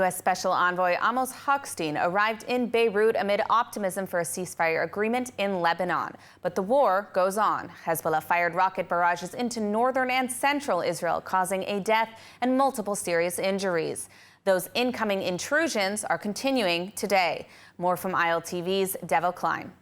U.S. Special Envoy Amos Hochstein arrived in Beirut amid optimism for a ceasefire agreement in Lebanon. But the war goes on. Hezbollah fired rocket barrages into northern and central Israel, causing a death and multiple serious injuries. Those incoming intrusions are continuing today. More from ILTV's Devo Klein.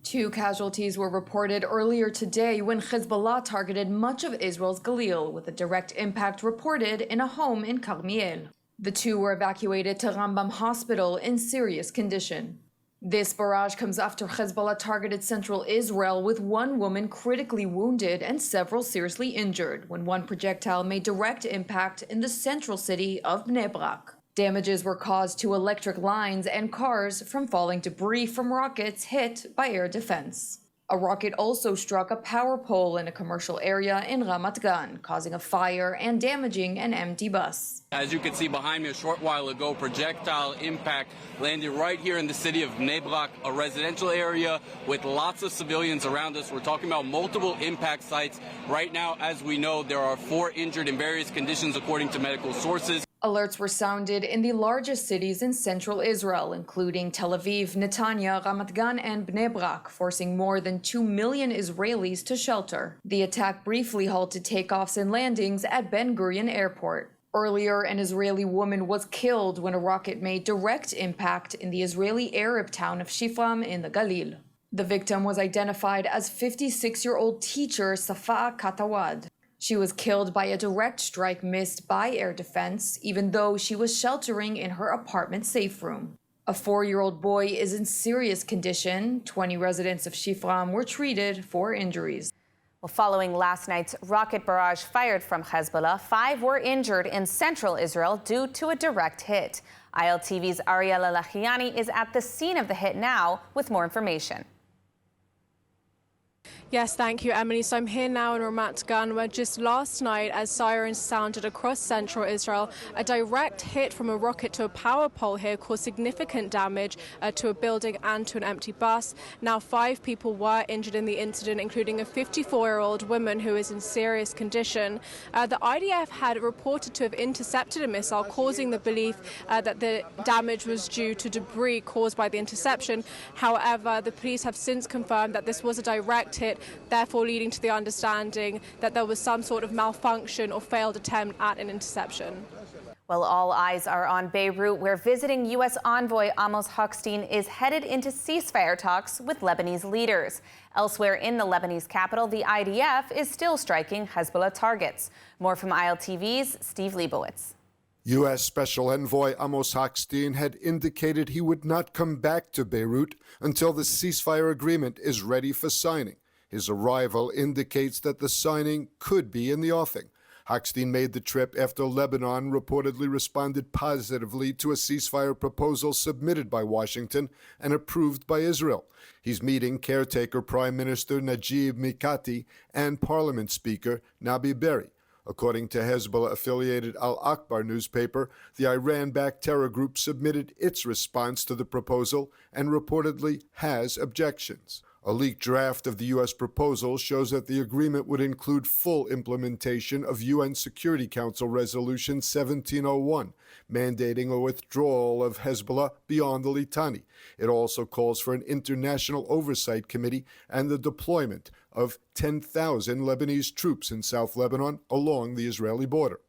2 casualties were reported earlier today when Hezbollah targeted much of Israel's Galil, with a direct impact reported in a home in Carmiel. The 2 were evacuated to Rambam Hospital in serious condition. This barrage comes after Hezbollah targeted central Israel, with 1 woman critically wounded and several seriously injured when 1 projectile made direct impact in the central city of Bnei Brak. Damages were caused to electric lines and cars from falling debris from rockets hit by air defense. A rocket also struck a power pole in a commercial area in Ramat Gan, causing a fire and damaging an empty bus. As you can see behind me, a short while ago, projectile impact landed right here in the city of Bnei Brak, a residential area with lots of civilians around us. We're talking about multiple impact sites. Right now, as we know, there are 4 injured in various conditions, according to medical sources. Alerts were sounded in the largest cities in central Israel, including Tel Aviv, Netanya, Ramat Gan, and Bnei Brak, forcing more than 2 million Israelis to shelter. The attack briefly halted takeoffs and landings at Ben Gurion Airport. Earlier, an Israeli woman was killed when a rocket made direct impact in the Israeli Arab town of Shifram in the Galil. The victim was identified as 56-year-old teacher Safa Katawad. She was killed by a direct strike missed by air defense, even though she was sheltering in her apartment safe room. A 4-year-old boy is in serious condition. 20 residents of Shifram were treated for injuries. Well, following last night's rocket barrage fired from Hezbollah, 5 were injured in central Israel due to a direct hit. ILTV's Ariella Lachiani is at the scene of the hit now with more information. Yes, thank you, Emily. So I'm here now in Ramat Gan, where just last night, as sirens sounded across central Israel, a direct hit from a rocket to a power pole here caused significant damage to a building and to an empty bus. Now, 5 people were injured in the incident, including a 54-year-old woman who is in serious condition. The IDF had reported to have intercepted a missile, causing the belief that the damage was due to debris caused by the interception. However, the police have since confirmed that this was a direct hit, therefore leading to the understanding that there was some sort of malfunction or failed attempt at an interception. Well, all eyes are on Beirut, where visiting U.S. envoy Amos Hochstein is headed into ceasefire talks with Lebanese leaders. Elsewhere in the Lebanese capital, the IDF is still striking Hezbollah targets. More from ILTV's Steve Leibowitz. U.S. Special Envoy Amos Hochstein had indicated he would not come back to Beirut until the ceasefire agreement is ready for signing. His arrival indicates that the signing could be in the offing. Hochstein made the trip after Lebanon reportedly responded positively to a ceasefire proposal submitted by Washington and approved by Israel. He's meeting caretaker Prime Minister Najib Mikati and Parliament Speaker Nabi Berri. According to Hezbollah-affiliated Al-Akbar newspaper, the Iran-backed terror group submitted its response to the proposal and reportedly has objections. A leaked draft of the U.S. proposal shows that the agreement would include full implementation of UN Security Council Resolution 1701, mandating a withdrawal of Hezbollah beyond the Litani. It also calls for an international oversight committee and the deployment of 10,000 Lebanese troops in South Lebanon along the Israeli border.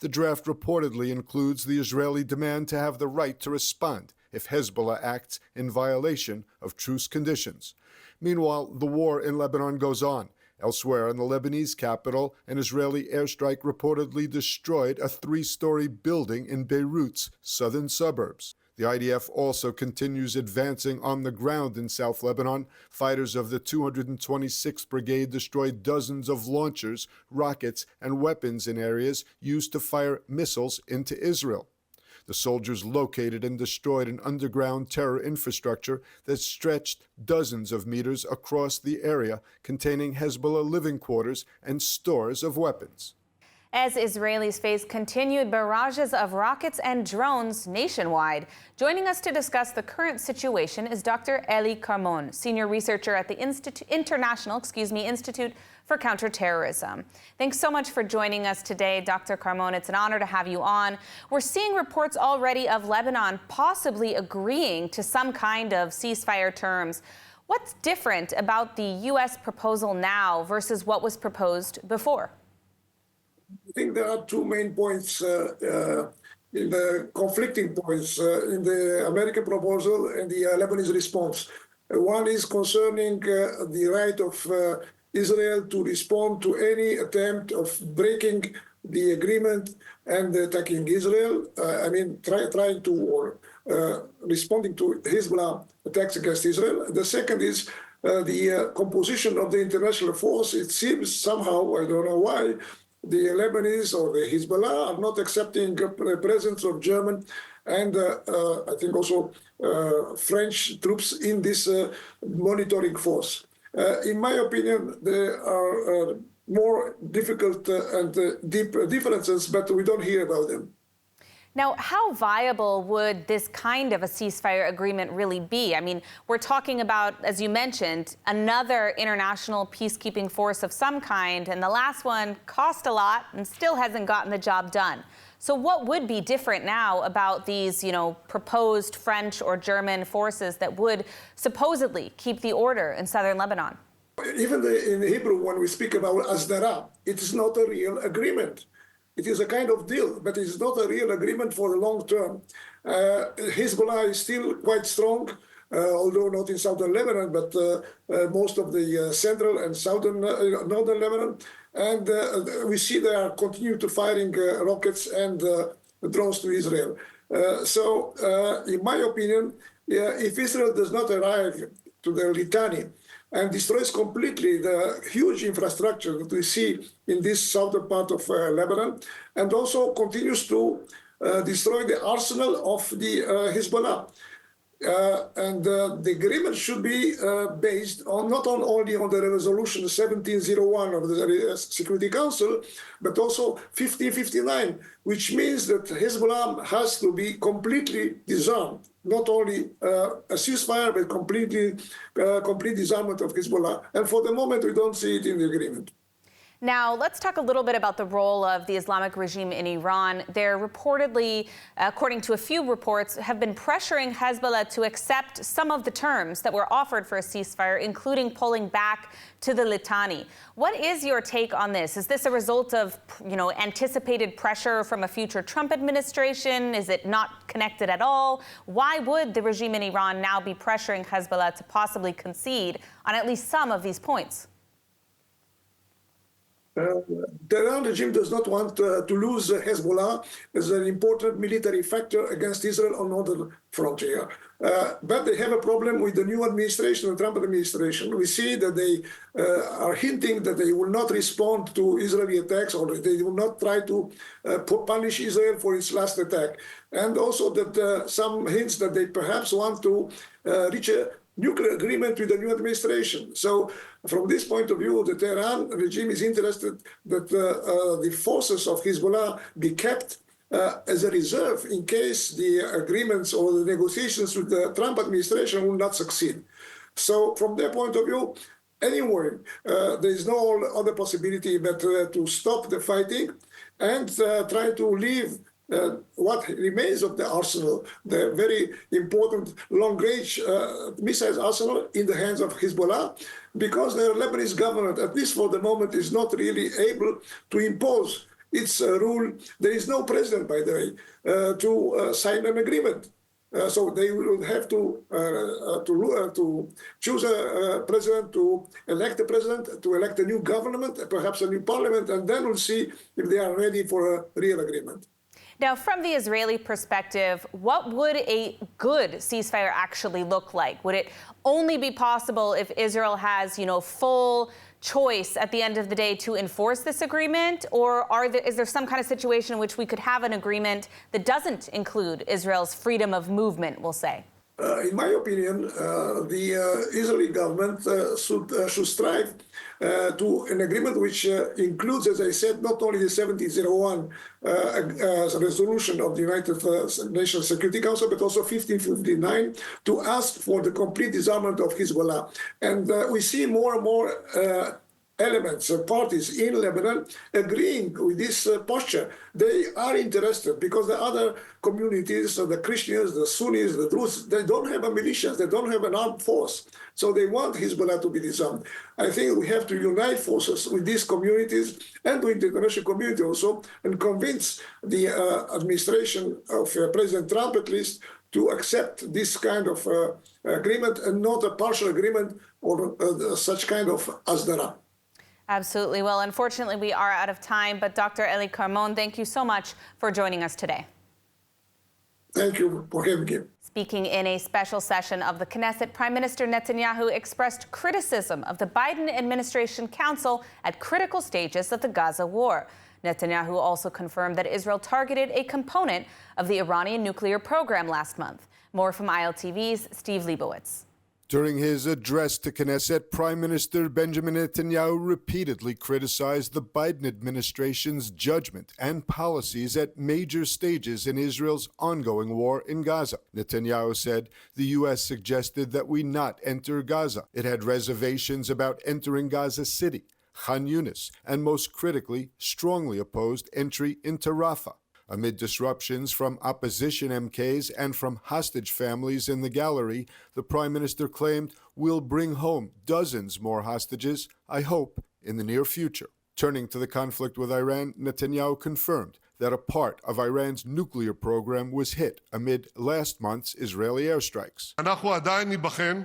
The draft reportedly includes the Israeli demand to have the right to respond if Hezbollah acts in violation of truce conditions. Meanwhile, the war in Lebanon goes on. Elsewhere in the Lebanese capital, an Israeli airstrike reportedly destroyed a 3-story building in Beirut's southern suburbs. The IDF also continues advancing on the ground in South Lebanon. Fighters of the 226th Brigade destroyed dozens of launchers, rockets, and weapons in areas used to fire missiles into Israel. The soldiers located and destroyed an underground terror infrastructure that stretched dozens of meters across the area, containing Hezbollah living quarters and stores of weapons. As Israelis face continued barrages of rockets and drones nationwide. Joining us to discuss the current situation is Dr. Eli Carmon, senior researcher at the International Institute for Counterterrorism. Thanks so much for joining us today, Dr. Carmon. It's an honor to have you on. We're seeing reports already of Lebanon possibly agreeing to some kind of ceasefire terms. What's different about the U.S. proposal now versus what was proposed before? I think there are two main points in the conflicting points in the American proposal and the Lebanese response. One is concerning the right of Israel to respond to any attempt of breaking the agreement and attacking Israel. Trying to or responding to Hezbollah attacks against Israel. The second is the composition of the international force. It seems somehow, I don't know why, the Lebanese or the Hezbollah are not accepting the presence of German and I think also French troops in this monitoring force. In my opinion, there are more difficult and deep differences, but we don't hear about them. Now, how viable would this kind of a ceasefire agreement really be? I mean, we're talking about, as you mentioned, another international peacekeeping force of some kind, and the last one cost a lot and still hasn't gotten the job done. So what would be different now about these, proposed French or German forces that would supposedly keep the order in southern Lebanon? Even in Hebrew, when we speak about Asdara, it is not a real agreement. It is a kind of deal, but it's not a real agreement for the long term. Hezbollah is still quite strong, although not in southern Lebanon, but most of the central and southern northern Lebanon. And we see they are continuing to firing rockets and drones to Israel. So, in my opinion, if Israel does not arrive to the Litani and destroys completely the huge infrastructure that we see in this southern part of Lebanon, and also continues to destroy the arsenal of the Hezbollah. And the agreement should be based on not only on the resolution 1701 of the Security Council, but also 1559, which means that Hezbollah has to be completely disarmed. Not only a ceasefire, but complete disarmament of Hezbollah. And for the moment, we don't see it in the agreement. Now, let's talk a little bit about the role of the Islamic regime in Iran. They're reportedly, according to a few reports, have been pressuring Hezbollah to accept some of the terms that were offered for a ceasefire, including pulling back to the Litani. What is your take on this? Is this a result of, anticipated pressure from a future Trump administration? Is it not connected at all? Why would the regime in Iran now be pressuring Hezbollah to possibly concede on at least some of these points? The Iran regime does not want to lose Hezbollah as an important military factor against Israel on northern frontier. But they have a problem with the new administration, the Trump administration. We see that they are hinting that they will not respond to Israeli attacks, or they will not try to punish Israel for its last attack. And also that some hints that they perhaps want to reach a nuclear agreement with the new administration. So from this point of view, the Tehran regime is interested that the forces of Hezbollah be kept as a reserve in case the agreements or the negotiations with the Trump administration will not succeed. So from their point of view, anyway, there is no other possibility but to stop the fighting and try to leave what remains of the arsenal, the very important long-range missiles arsenal, in the hands of Hezbollah, because the Lebanese government, at least for the moment, is not really able to impose its rule. There is no president, by the way, to sign an agreement. So they will have to choose a president, to elect a president, to elect a new government, perhaps a new parliament, and then we'll see if they are ready for a real agreement. Now, from the Israeli perspective, what would a good ceasefire actually look like? Would it only be possible if Israel has, full choice at the end of the day to enforce this agreement? Or is there some kind of situation in which we could have an agreement that doesn't include Israel's freedom of movement, we'll say? In my opinion, the Israeli government should strive to an agreement which includes, as I said, not only the 1701 resolution of the United Nations Security Council, but also 1559 to ask for the complete disarmament of Hezbollah. And we see more and more elements, parties in Lebanon agreeing with this posture. They are interested because the other communities, the Christians, the Sunnis, the Druze, they don't have a militias, they don't have an armed force. So they want Hezbollah to be disarmed. I think we have to unite forces with these communities and with the international community also and convince the administration of President Trump, at least, to accept this kind of agreement and not a partial agreement or such kind of asdara. Absolutely. Well, unfortunately, we are out of time. But Dr. Eli Carmon, thank you so much for joining us today. Thank you for having me. Speaking in a special session of the Knesset, Prime Minister Netanyahu expressed criticism of the Biden administration council at critical stages of the Gaza war. Netanyahu also confirmed that Israel targeted a component of the Iranian nuclear program last month. More from ILTV's Steve Leibowitz. During his address to Knesset, Prime Minister Benjamin Netanyahu repeatedly criticized the Biden administration's judgment and policies at major stages in Israel's ongoing war in Gaza. Netanyahu said the U.S. suggested that we not enter Gaza. It had reservations about entering Gaza City, Khan Yunis, and most critically, strongly opposed entry into Rafah. Amid disruptions from opposition MKs and from hostage families in the gallery, the Prime Minister claimed, "We'll bring home dozens more hostages, I hope, in the near future." Turning to the conflict with Iran, Netanyahu confirmed that a part of Iran's nuclear program was hit amid last month's Israeli airstrikes. אנחנו עדיין ניבחן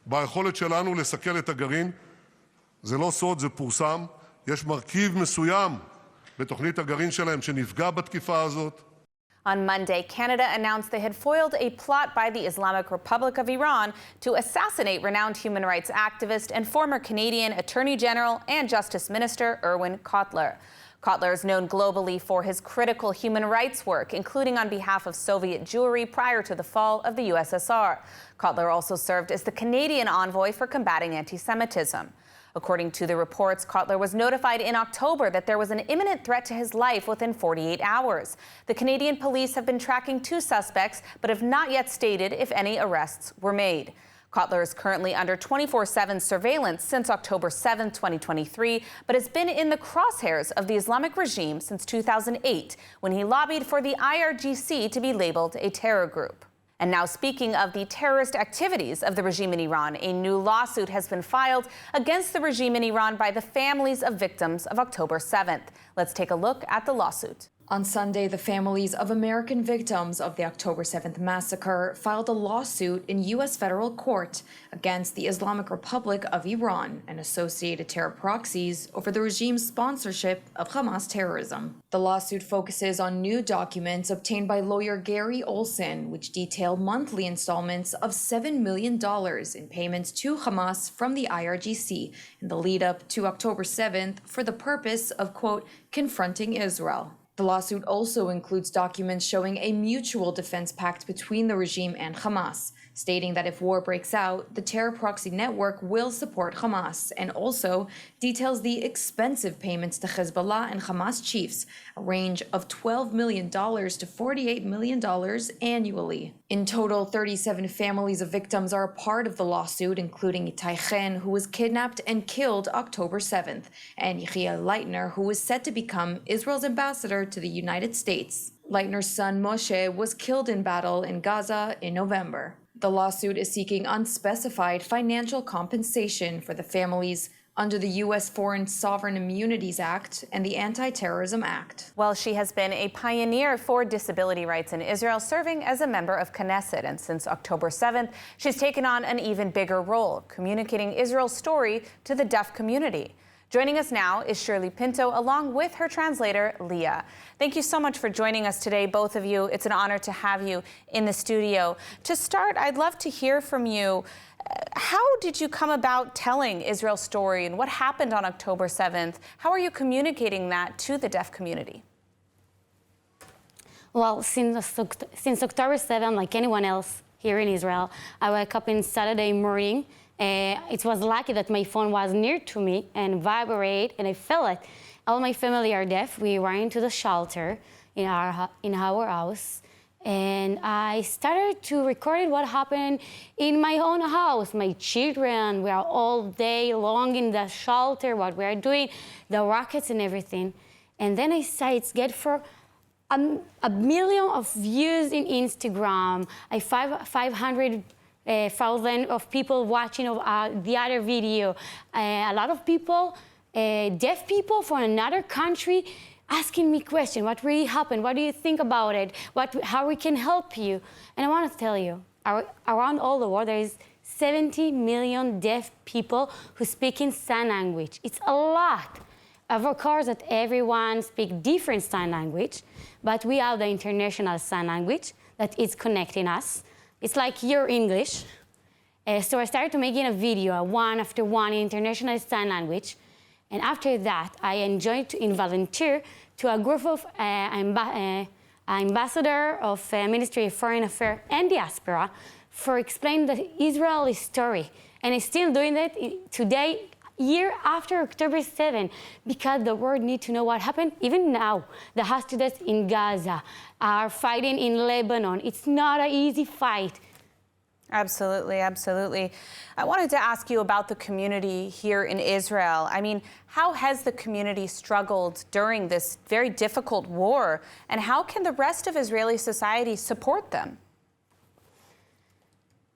ביכולת שלנו לסכל את הגרעין. זה לא סוד, זה פורסם. יש מרכיב מסוים בתוכנית הגרעין שלהם שנפגע בתקיפה הזאת. On Monday, Canada announced they had foiled a plot by the Islamic Republic of Iran to assassinate renowned human rights activist and former Canadian Attorney General and Justice Minister Irwin Cotler. Cotler is known globally for his critical human rights work, including on behalf of Soviet Jewry prior to the fall of the USSR. Cotler also served as the Canadian envoy for combating anti-Semitism. According to the reports, Cotler was notified in October that there was an imminent threat to his life within 48 hours. The Canadian police have been tracking 2 suspects, but have not yet stated if any arrests were made. Cotler is currently under 24/7 surveillance since October 7, 2023, but has been in the crosshairs of the Islamic regime since 2008, when he lobbied for the IRGC to be labeled a terror group. And now, speaking of the terrorist activities of the regime in Iran, a new lawsuit has been filed against the regime in Iran by the families of victims of October 7th. Let's take a look at the lawsuit. On Sunday, the families of American victims of the October 7th massacre filed a lawsuit in U.S. federal court against the Islamic Republic of Iran and associated terror proxies over the regime's sponsorship of Hamas terrorism. The lawsuit focuses on new documents obtained by lawyer Gary Olson, which detail monthly installments of $7 million in payments to Hamas from the IRGC in the lead-up to October 7th for the purpose of, quote, confronting Israel. The lawsuit also includes documents showing a mutual defense pact between the regime and Hamas, stating that if war breaks out, the terror proxy network will support Hamas, and also details the expensive payments to Hezbollah and Hamas chiefs, a range of $12 million to $48 million annually. In total, 37 families of victims are a part of the lawsuit, including Itai Chen, who was kidnapped and killed October 7th, and Yechiel Leitner, who was set to become Israel's ambassador to the United States. Leitner's son Moshe was killed in battle in Gaza in November. The lawsuit is seeking unspecified financial compensation for the families under the U.S. Foreign Sovereign Immunities Act and the Anti-Terrorism Act. Well, she has been a pioneer for disability rights in Israel, serving as a member of Knesset. And since October 7th, she's taken on an even bigger role, communicating Israel's story to the deaf community. Joining us now is Shirley Pinto, along with her translator, Leah. Thank you so much for joining us today, both of you. It's an honor to have you in the studio. To start, I'd love to hear from you. How did you come about telling Israel's story, and what happened on October 7th? How are you communicating that to the deaf community? Well, since October 7th, like anyone else here in Israel. I woke up on Saturday morning. It was lucky that my phone was near to me and vibrated, and I felt it. All my family are deaf. We went into the shelter in our house, and I started to record what happened in my own house. My children were all day long in the shelter, what we are doing, the rockets and everything. And then I said, it's good for a million of views in Instagram, 500,000 of people watching the other video. A lot of people, deaf people from another country, asking me questions. What really happened? What do you think about it? How we can help you? And I want to tell you, around all the world, there is 70 million deaf people who speak in sign language. It's a lot. Of course, that everyone speaks different sign language, but we have the international sign language that is connecting us. It's like your English. So I started to making a video, one after one, in international sign language. And after that, I enjoyed to volunteer to a group of ambassador of Ministry of Foreign Affairs and Diaspora for explaining the Israeli story. And I'm still doing that today, year after October 7, because the world needs to know what happened. Even now, the hostages in Gaza are fighting in Lebanon. It's not an easy fight. Absolutely, absolutely. I wanted to ask you about the community here in Israel. I mean, how has the community struggled during this very difficult war, and how can the rest of Israeli society support them?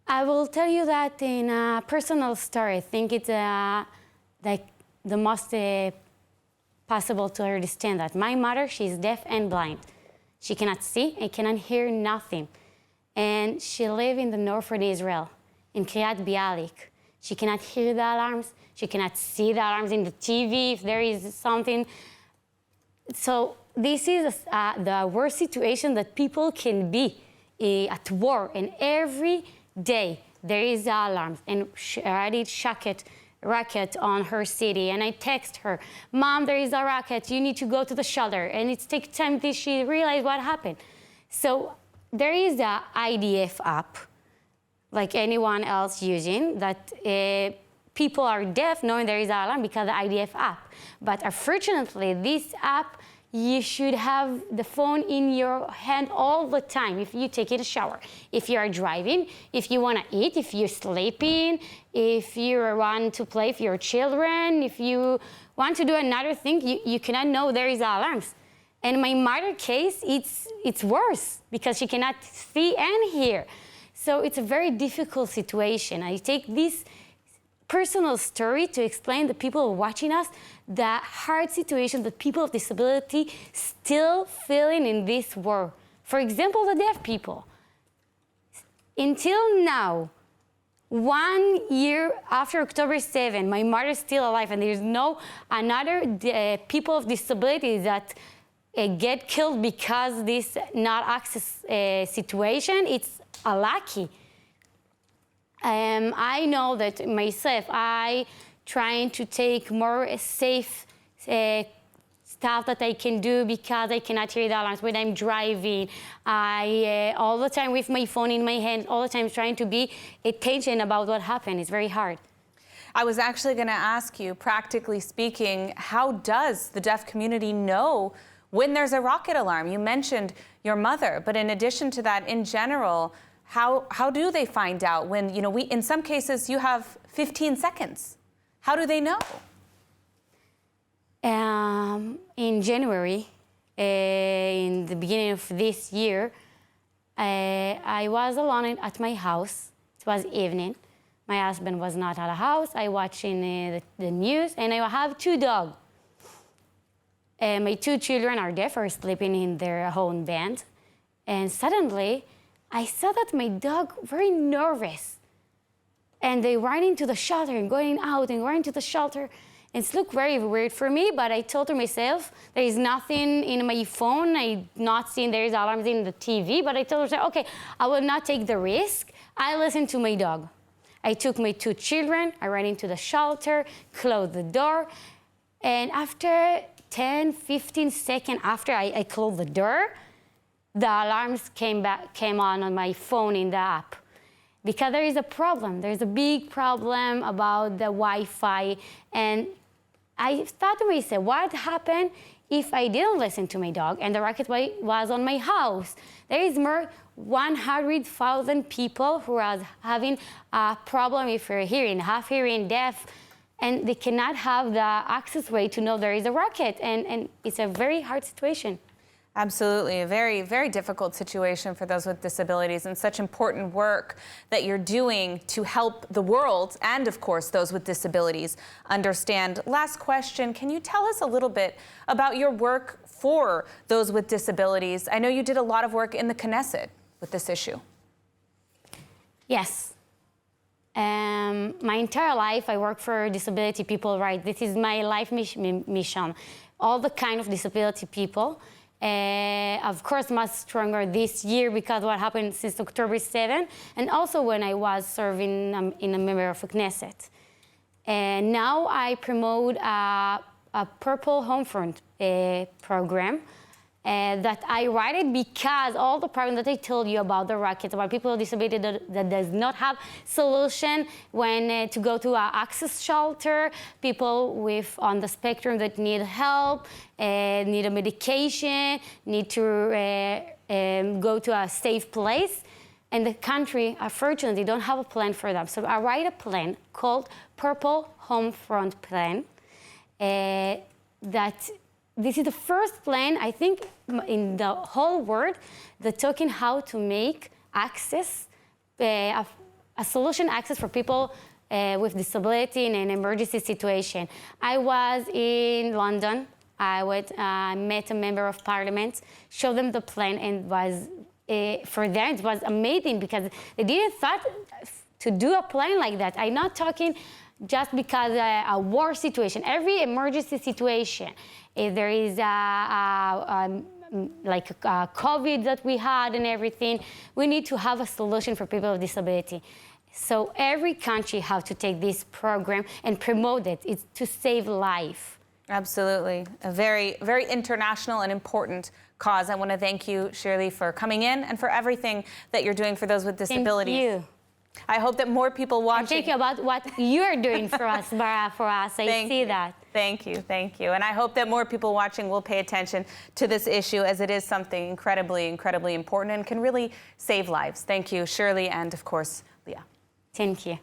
I will tell you that in a personal story. I think it's like the most possible to understand that. My mother, she's deaf and blind. She cannot see and cannot hear nothing. And she lives in the north of Israel, in Kiryat Bialik. She cannot hear the alarms. She cannot see the alarms in the TV if there is something. So this is the worst situation that people can be at war. And every day there is alarms. And she already rocket on her city. And I text her, Mom, there is a rocket. You need to go to the shelter. And it takes time till she realized what happened. So there is a IDF app, like anyone else using, that people are deaf knowing there is an alarm because of the IDF app. But unfortunately, this app, you should have the phone in your hand all the time if you take a shower, if you are driving, if you want to eat, if you're sleeping, if you want to play with your children, if you want to do another thing, you cannot know there is alarms. And in my mother's case, it's worse because she cannot see and hear. So it's a very difficult situation. I take this personal story to explain to people watching us the hard situation that people with disability still feeling in this war. For example, the deaf people. Until now, 1 year after October 7, my mother is still alive, and there's no another people of disability that get killed because this not access situation. It's lucky. I know that myself, I trying to take more safe stuff that I can do because I cannot hear the alarms when I'm driving. I all the time with my phone in my hand, all the time trying to be attention about what happened. It's very hard. I was actually going to ask you, practically speaking, how does the deaf community know when there's a rocket alarm? You mentioned your mother, but in addition to that, in general, how do they find out when, in some cases you have 15 seconds. How do they know? In January, in the beginning of this year, I was alone at my house. It was evening. My husband was not at the house. I watching the news, and I have 2 dogs. My 2 children are deaf, are sleeping in their own bed. And suddenly, I saw that my dog very nervous. And they ran into the shelter and going out and running to the shelter. And it looked very weird for me, but I told her myself, there is nothing in my phone. I not seen there is alarms in the TV, but I told her, okay, I will not take the risk. I listened to my dog. I took my 2 children, I ran into the shelter, closed the door, and after 10, 15 seconds after I closed the door, the alarms came on my phone in the app. because there is a problem. There's a big problem about the Wi-Fi. And I thought to myself, what happened if I didn't listen to my dog and the rocket was on my house? There is more 100,000 people who are having a problem with hearing, half hearing, deaf, and they cannot have the access way to know there is a rocket. And it's a very hard situation. Absolutely. A very, very difficult situation for those with disabilities, and such important work that you're doing to help the world and, of course, those with disabilities understand. Last question. Can you tell us a little bit about your work for those with disabilities? I know you did a lot of work in the Knesset with this issue. Yes. My entire life, I work for disability people, right? This is my life mission. All the kind of disability people. Of course, much stronger this year because what happened since October 7, and also when I was serving in a member of a Knesset. And now I promote a Purple Homefront program that I write it because all the problems that I told you about the rockets, about people with disability that does not have solution when to go to an access shelter, people with on the spectrum that need help, need a medication, need to go to a safe place. And the country, unfortunately, don't have a plan for them. So I write a plan called Purple Homefront Plan that this is the first plan, I think, in the whole world that's talking how to make access, a solution access for people with disability in an emergency situation. I was in London. I met a member of parliament, showed them the plan, and for them it was amazing because they didn't thought to do a plan like that. I'm not talking just because a war situation, every emergency situation. If there is like COVID that we had and everything, we need to have a solution for people with disability. So every country has to take this program and promote it. It's to save life. Absolutely. A very, very international and important cause. I want to thank you, Shirley, for coming in and for everything that you're doing for those with disabilities. Thank you. I hope that more people watching. And thank you about what you're doing for us, Bara, for us. I see that. Thank you, thank you. And I hope that more people watching will pay attention to this issue, as it is something incredibly, incredibly important and can really save lives. Thank you, Shirley, and of course, Leah. Thank you.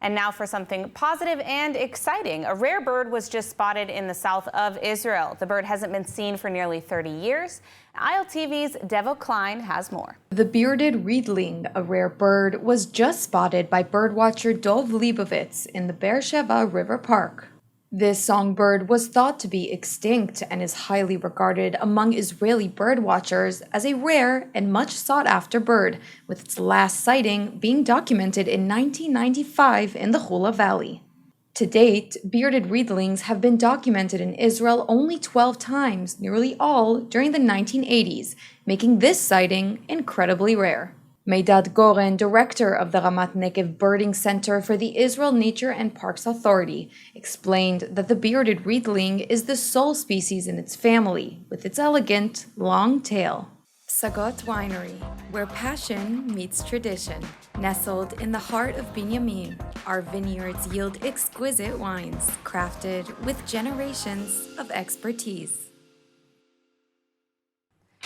And now for something positive and exciting. A rare bird was just spotted in the south of Israel. The bird hasn't been seen for nearly 30 years. ILTV's Devo Klein has more. The bearded reedling, a rare bird, was just spotted by birdwatcher Dov Leibovitz in the Beersheba River Park. This songbird was thought to be extinct and is highly regarded among Israeli birdwatchers as a rare and much sought-after bird, with its last sighting being documented in 1995 in the Hula Valley. To date, bearded reedlings have been documented in Israel only 12 times, nearly all during the 1980s, making this sighting incredibly rare. Meidad Goren, director of the Ramat Negev Birding Center for the Israel Nature and Parks Authority, explained that the bearded reedling is the sole species in its family, with its elegant, long tail. Sagot Winery, where passion meets tradition. Nestled in the heart of Binyamin, our vineyards yield exquisite wines, crafted with generations of expertise.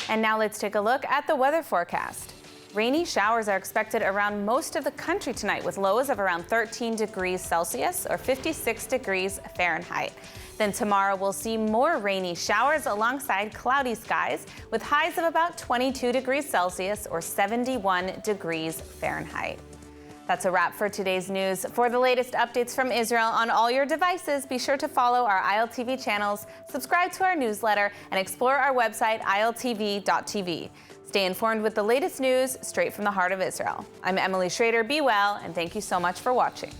And now let's take a look at the weather forecast. Rainy showers are expected around most of the country tonight, with lows of around 13 degrees Celsius or 56 degrees Fahrenheit. Then tomorrow we'll see more rainy showers alongside cloudy skies, with highs of about 22 degrees Celsius or 71 degrees Fahrenheit. That's a wrap for today's news. For the latest updates from Israel on all your devices, be sure to follow our ILTV channels, subscribe to our newsletter, and explore our website, iltv.tv. Stay informed with the latest news straight from the heart of Israel. I'm Emily Schrader. Be well, and thank you so much for watching.